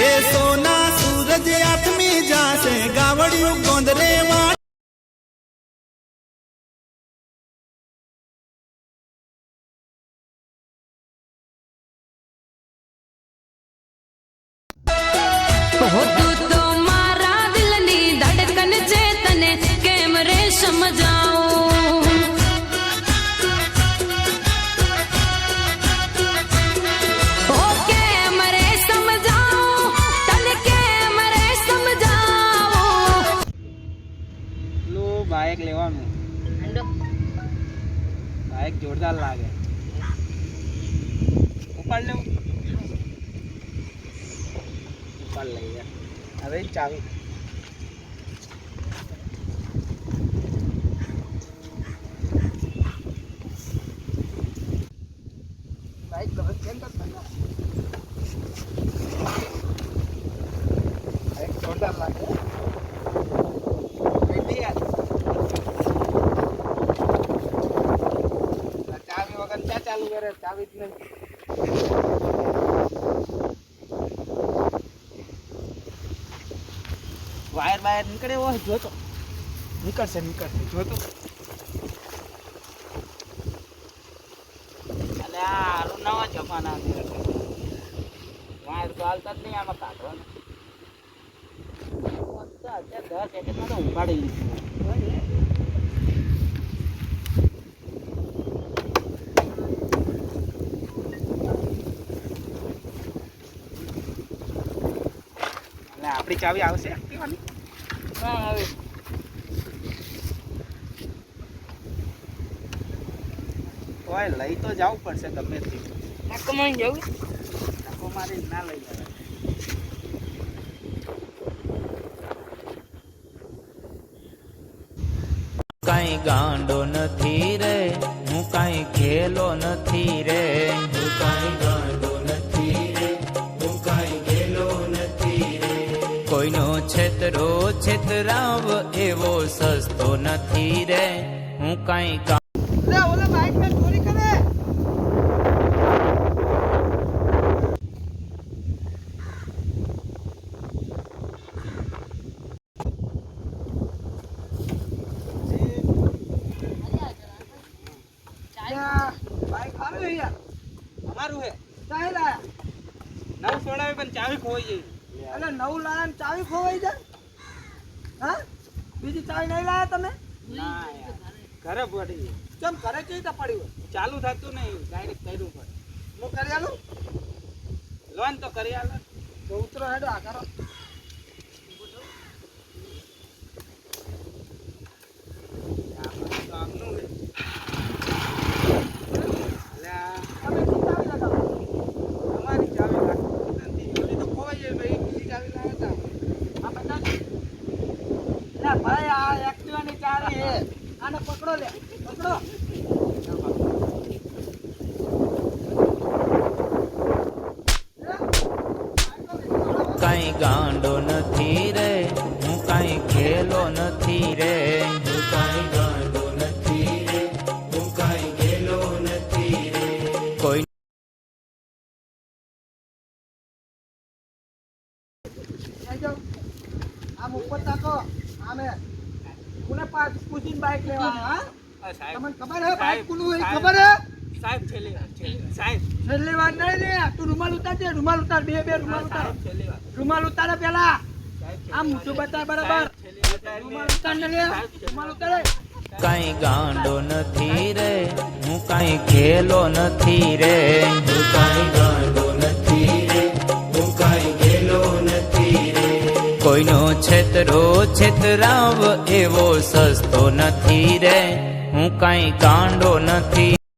એ સોના સૂરજ આથમી જાશે ગાવડિયું ગોંદરે વાળ તું તો મારા દિલની ધડકન છે તને કેમ રે સમજાવું ઓ કેમ રે સમજાવું તને કેમ રે સમજાવું લો બાઇક લેવાનું બાઇક જોરદાર લાગે ઉપાડ લેવું ઉપાડ લઈએ હવે ચાવી બાઇક ગમે કેમ કરતા બાઇક જોરદાર લાગે ચાવી વગર ક્યાં ચાલુ કરે ચાવી જ નહીં વાયર બાયર નીકળે હોય જોતો નીકળશે જોતો અલે આ નવા જમાના વાયર તો હાલતા જ નહીં આમાં કાઢવાનું અત્યારે 10 સેકન્ડમાં તો ઉપાડી લીધું આપણી ચાવી આવશે એક્ટિવાની હા આવે ઓય લઈ તો જવું પડશે ગમે તે નાકો મારી જવું નાકો મારી ના લઈ જવાય કાંઈ ગાંડો નથી રે હું કાંઈ ખેલો નથી રે હું કાંઈ ગાંડો નથી રે હું કાંઈ ખેલો નથી રે કોઈનો છેતરો છેતરાવ એવો સસ્તો નથી રે હું કાંઈ ઓલા બાઈક માં ચોરી કરે બાઈક આવે યાર અમારું હે ચાહે લાયા નવ સોડાવે પણ ચાવી ખોવાઈ ગઈ અલે નવ લાયા ચાવી ખોવાઈ જાય હા બીજી ચાવી નહીં લાયા તમે ના યાર ઘરે પડી કેમ ઘરે કેવી રીતે પડી હોય ચાલુ થતું નહીં ડાયરેક્ટ કર્યું પડે હું કરી આલું લોન તો કરી આલો તો ઉતરો હેડો આ કરો આમનું હે અમારી ચાવી લાગતી તો ખોવાઈ જાય ભાઈ બીજી ચાવી લાવ્યા હતા આ બધા લે ભાઈ આ એક્ટિવાની ચાવી હે આને પકડો લે પકડો કાંઈ ગાંડો નથી રે હું કાંઈ ખેલો નથી રે હું કાંઈ ગાંડો નથી રે હું કાંઈ ખેલો નથી રે કોઈ આમ ઉપર તાકો આમે કોને પાસ પૂછીને બાઈક લેવા હા તમને ખબર હે બાઈક કોનું હોય ખબર હે સાહેબ છેલ્લી વાર નહીં લે તું રૂમાલ ઉતાર દે રૂમાલ ઉતાર બે રૂમાલ ઉતાર રૂમાલ ઉતારે પેલા આમ મૂઠું બતાય બરાબર રૂમાલ ઉતાર ને લે રૂમાલ ઉતારે કાંઈ ગાંડો નથી રે હું કાંઈ ખેલો નથી રે હું કાંઈ ગાંડો નથી રે હું કાંઈ ખેલો નથી રે કોઈનો છેતરો છેતરાવ એવો સસ્તો નથી રે હું કાંઈ ગાંડો નથી